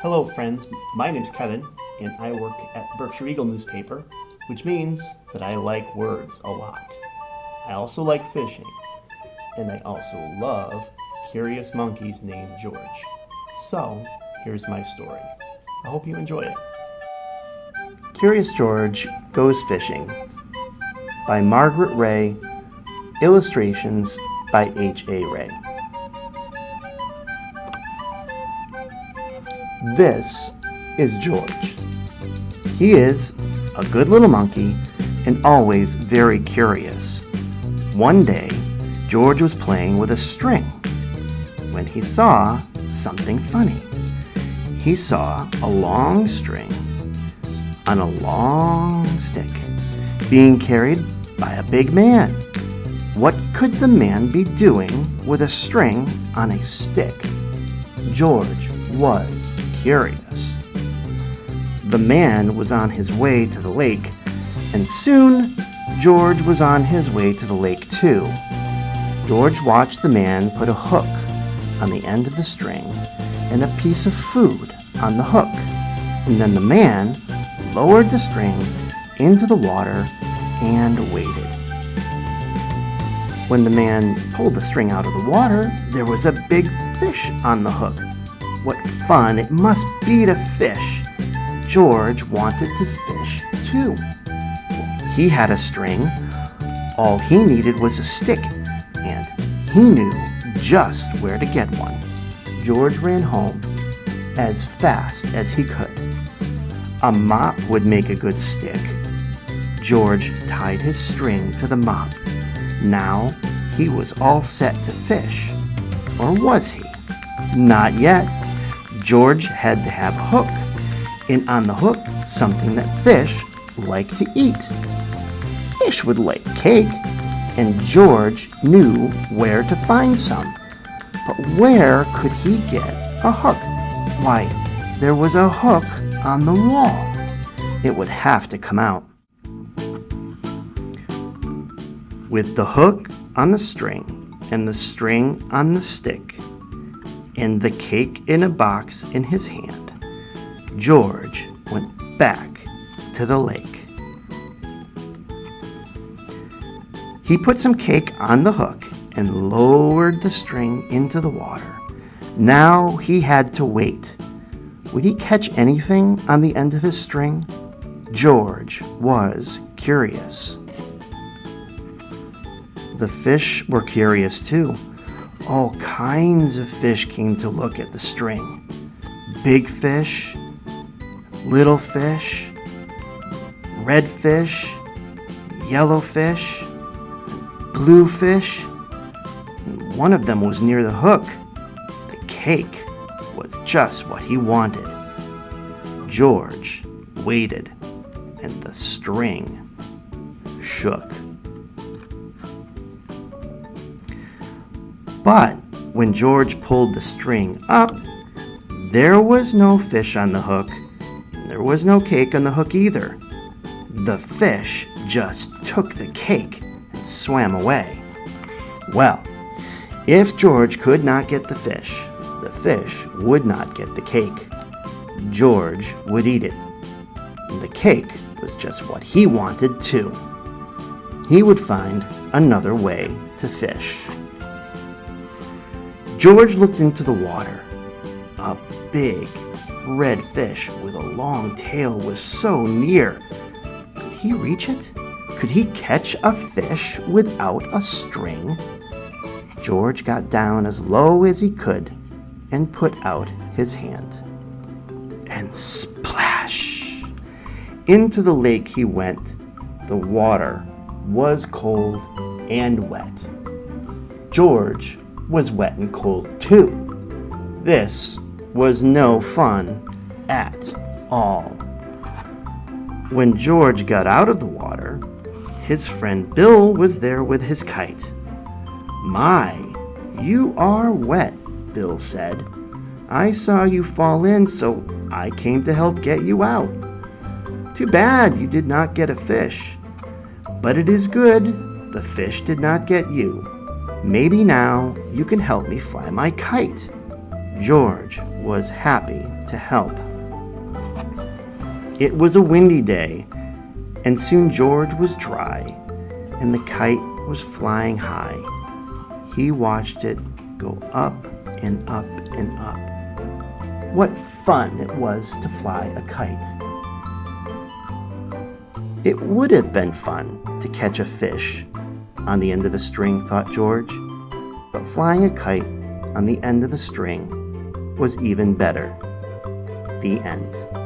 Hello friends, my name's Kevin and I work at Berkshire Eagle newspaper, which means that I like words a lot. I also like fishing, and I also love curious monkeys named George. So, here's my story. I hope you enjoy it. Curious George Goes Fishing by Margaret Ray, illustrations by H.A. Ray. This is George. He is a good little monkey and always very curious. One day, George was playing with a string when he saw something funny. He saw a long string on a long stick being carried by a big man. What could the man be doing with a string on a stick? George was curious. The man was on his way to the lake, and soon George was on his way to the lake too. George watched the man put a hook on the end of the string and a piece of food on the hook, and then the man lowered the string into the water and waited. When the man pulled the string out of the water, there was a big fish on the hook. What fun it must be to fish! George wanted to fish too. He had a string. All he needed was a stick, and he knew just where to get one. George ran home as fast as he could. A mop would make a good stick. George tied his string to the mop. Now he was all set to fish. Or was he? Not yet. George had to have a hook, and on the hook, something that fish like to eat. Fish would like cake, and George knew where to find some. But where could he get a hook? Why, there was a hook on the wall. It would have to come out. With the hook on the string and the string on the stick and the cake in a box in his hand, George went back to the lake. He put some cake on the hook and lowered the string into the water. Now he had to wait. Would he catch anything on the end of his string? George was curious. The fish were curious too. All kinds of fish came to look at the string. Big fish, little fish, red fish, yellow fish, blue fish. One of them was near the hook. The cake was just what he wanted. George waited, and the string shook. But when George pulled the string up, there was no fish on the hook. There was no cake on the hook either. The fish just took the cake and swam away. Well, if George could not get the fish would not get the cake. George would eat it. And the cake was just what he wanted too. He would find another way to fish. George looked into the water. A big red fish with a long tail was so near. Could he reach it? Could he catch a fish without a string? George got down as low as he could and put out his hand. And splash! Into the lake he went. The water was cold and wet. George was wet and cold too. This was no fun at all. When George got out of the water, his friend Bill was there with his kite. "My, you are wet," Bill said. "I saw you fall in, so I came to help get you out. Too bad you did not get a fish. But it is good the fish did not get you. Maybe now you can help me fly my kite." George was happy to help. It was a windy day, and soon George was dry, and the kite was flying high. He watched it go up and up and up. What fun it was to fly a kite! It would have been fun to catch a fish on the end of a string, thought George, but flying a kite on the end of a string was even better. The end.